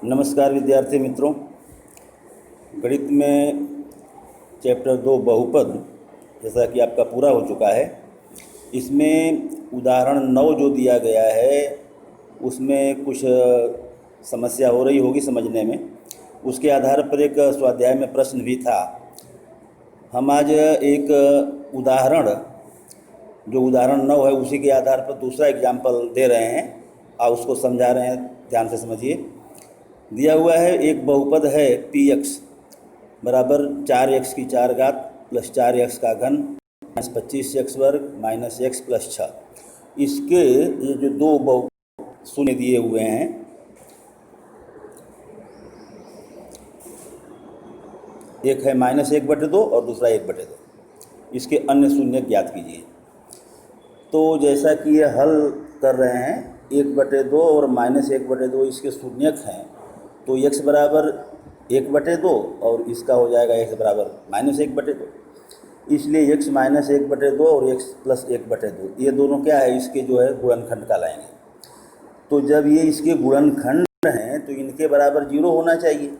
नमस्कार विद्यार्थी मित्रों। गणित में चैप्टर 2 बहुपद जैसा कि आपका पूरा हो चुका है। इसमें उदाहरण 9 जो दिया गया है उसमें कुछ समस्या हो रही होगी समझने में। उसके आधार पर एक स्वाध्याय में प्रश्न भी था। हम आज एक उदाहरण 9 है उसी के आधार पर दूसरा एग्जाम्पल दे रहे हैं और उसको समझा रहे हैं। ध्यान से समझिए। दिया हुआ है एक बहुपद है px बराबर 4x की 4 घात प्लस 4x का घन माइनस 25x वर्ग माइनस x प्लस 6। इसके ये जो दो शून्य दिए हुए हैं, एक है -1/2 और दूसरा 1/2। इसके अन्य शून्य ज्ञात कीजिए। तो जैसा कि ये हल कर रहे हैं 1/2 और -1/2 इसके शून्यक हैं, तो x बराबर 1/2 और इसका हो जाएगा x बराबर -1/2। इसलिए x माइनस 1/2 और x प्लस 1/2 ये दोनों क्या है, इसके जो है गुणनखंड कहलाएंगे। तो जब ये इसके गुणनखंड हैं तो इनके बराबर 0 होना चाहिए।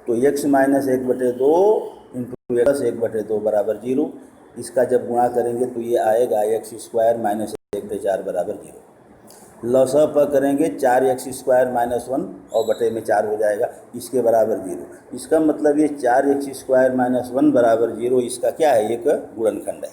तो x माइनस 1/2 इंटू प्लस 1/2 बराबर 0। इसका जब गुणा करेंगे तो ये आएगा x² माइनस 1/4 बराबर 0। लसा पर करेंगे 4x² माइनस 1 और बटे में 4 हो जाएगा, इसके बराबर 0। इसका मतलब ये 4x² माइनस 1 बराबर 0 इसका क्या है, एक गुणनखंड है।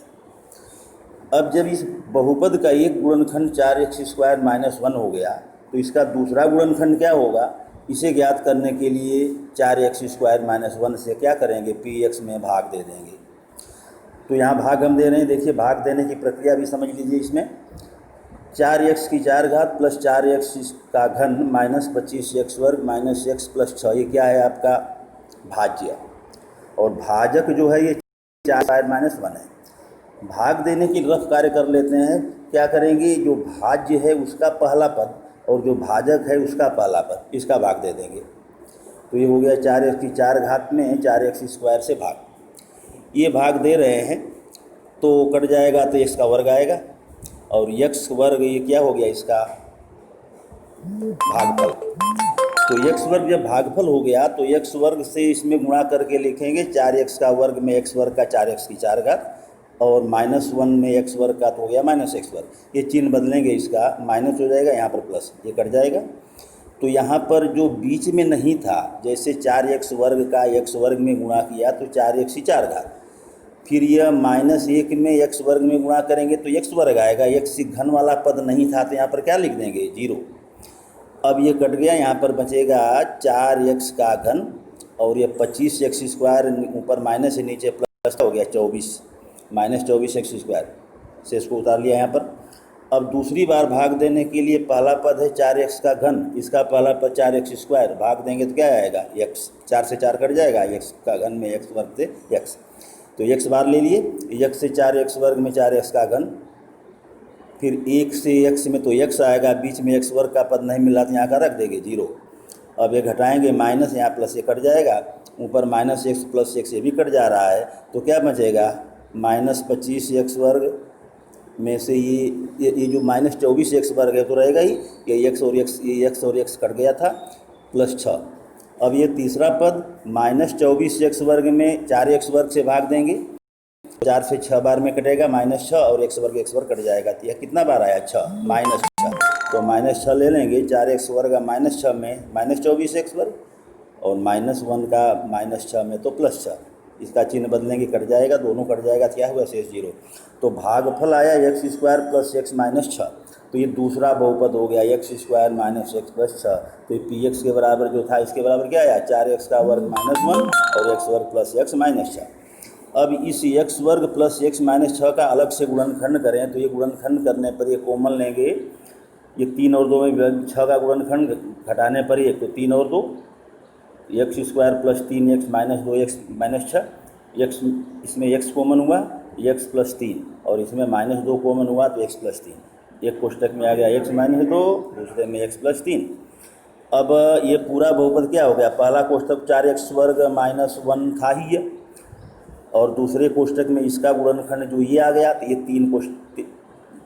अब जब इस बहुपद का एक गुणनखंड 4x² माइनस 1 हो गया तो इसका दूसरा गुणनखंड क्या होगा, इसे ज्ञात करने के लिए 4x² माइनस 1 से क्या करेंगे, px में भाग दे देंगे। तो यहाँ भाग हम दे रहे हैं, देखिए भाग देने की प्रक्रिया भी समझ लीजिए। इसमें 4x की 4 घात प्लस 4x का घन माइनस 25x वर्ग माइनस x प्लस 6 ये क्या है आपका भाज्य, और भाजक जो है ये 4 माइनस 1 है। भाग देने की रफ कार्य कर लेते हैं। क्या करेंगे, जो भाज्य है उसका पहला पद और जो भाजक है उसका पहला पद, इसका भाग दे देंगे। तो ये हो गया 4x की 4 घात में 4x² से भाग। ये भाग दे रहे हैं तो कट जाएगा तो x का वर्ग आएगा और x वर्ग ये क्या हो गया, इसका भागफल। तो x वर्ग जब भागफल हो गया तो x वर्ग से इसमें गुणा करके लिखेंगे 4x का वर्ग में x वर्ग का 4x की 4 घात और -1 में x वर्ग का तो हो गया -x वर्ग। ये चिन्ह बदलेंगे, इसका माइनस हो जाएगा, यहाँ पर प्लस, ये कट जाएगा। तो यहाँ पर जो बीच में नहीं था, जैसे 4x वर्ग का x वर्ग में गुणा किया तो 4x की 4 घात, फिर यह -1 में x वर्ग में गुणा करेंगे तो x वर्ग आएगा। x घन वाला पद नहीं था तो यहाँ पर क्या लिख देंगे, 0। अब ये कट गया, यहाँ पर बचेगा 4x का घन और ये 25x² ऊपर माइनस है नीचे प्लस हो गया 24 माइनस 24x² से इसको उतार लिया यहाँ पर। अब दूसरी बार भाग देने के लिए पहला पद है 4x का घन, इसका पहला पद 4x² भाग देंगे तो क्या आएगा, x 4 से 4 कट जाएगा, x का घन में x वर्ग से x, तो x बार ले लिए, x से 4x वर्ग में 4x का घन, फिर 1 से x में तो x आएगा, बीच में x वर्ग का पद नहीं मिला तो यहाँ का रख देंगे 0। अब ये घटाएंगे माइनस, यहाँ प्लस ये कट जाएगा, ऊपर -x प्लस x ये भी कट जा रहा है, तो क्या बचेगा -25x वर्ग में से ये जो -24x वर्ग है तो रहेगा ही, ये x और x कट गया था, प्लस 6। अब ये तीसरा पद -24x वर्ग में 4x वर्ग से भाग देंगे, 4 से 6 बार में कटेगा -6 और x वर्ग कट जाएगा, तो यह कितना बार आया, 6 -6। तो -6 ले लेंगे, 4x वर्ग -6 में -24x वर्ग और -1 का -6 में तो +6, इसका चिन्ह बदलेंगे, कट जाएगा, दोनों कट जाएगा, क्या हुआ शेष 0। तो भागफल आया x² प्लस x माइनस 6। तो ये दूसरा बहुपद हो गया x² माइनस x प्लस 6। तो px के बराबर जो था इसके बराबर क्या आया, 4x का वर्ग -1 और x वर्ग प्लस x माइनस 6। अब इस x वर्ग प्लस x माइनस 6 का अलग से गुणनखंड करें तो ये गुणनखंड करने पर ये कॉमन लेंगे, ये 3 और 2 में 6 का गुणनखंड घटाने पर ये तो 3 और 2 x² plus 3x minus 2x minus 6, x इसमें x कॉमन हुआ, x प्लस 3 और इसमें -2 कॉमन हुआ तो x प्लस 3। एक कोष्टक में आ गया x माइनस 2, दूसरे में x प्लस 3। अब ये पूरा बहुपद क्या हो गया, पहला कोष्टक 4x वर्ग माइनस 1 था ही है और दूसरे कोष्टक में इसका गुणनखंड जो ये आ गया, तो ये 3 कोष्टक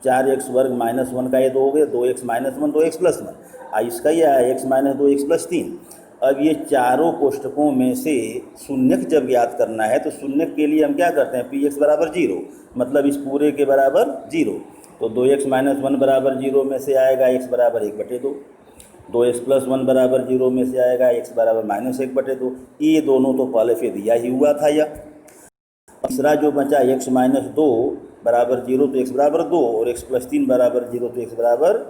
4x वर्ग माइनस 1 का ये 2 हो गए, 2x माइनस 1 2x प्लस 1, इसका ये आया x माइनस 2x प्लस 3। अब ये चारों कोष्ठकों में से शून्यक जब ज्ञात करना है तो शून्यक के लिए हम क्या करते हैं, पी एक्स बराबर जीरो, मतलब इस पूरे के बराबर जीरो। तो 2x माइनस वन बराबर जीरो में से आएगा x बराबर 1/2, 2x प्लस वन बराबर जीरो में से आएगा x बराबर माइनस 1/2। ये दोनों तो पहले से दिया ही हुआ था। यह तीसरा जो बचा x माइनस दो बराबर जीरो तो x बराबर 2 और x प्लस 3 बराबर जीरो तो x बराबर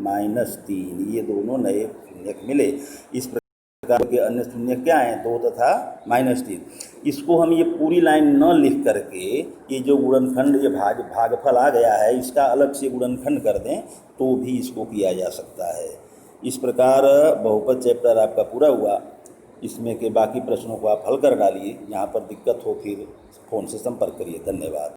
-3। ये दोनों नए शून्यक मिले। इस प्रकार के अन्य शून्यक क्या हैं, 2 तथा -3। इसको हम ये पूरी लाइन न लिख करके ये जो गुणनखंड ये भागफल आ गया है इसका अलग से गुणनखंड कर दें तो भी इसको किया जा सकता है। इस प्रकार बहुपद चैप्टर आपका पूरा हुआ। इसमें के बाकी प्रश्नों को आप हल कर डालिए। यहाँ पर दिक्कत हो फिर फ़ोन से संपर्क करिए। धन्यवाद।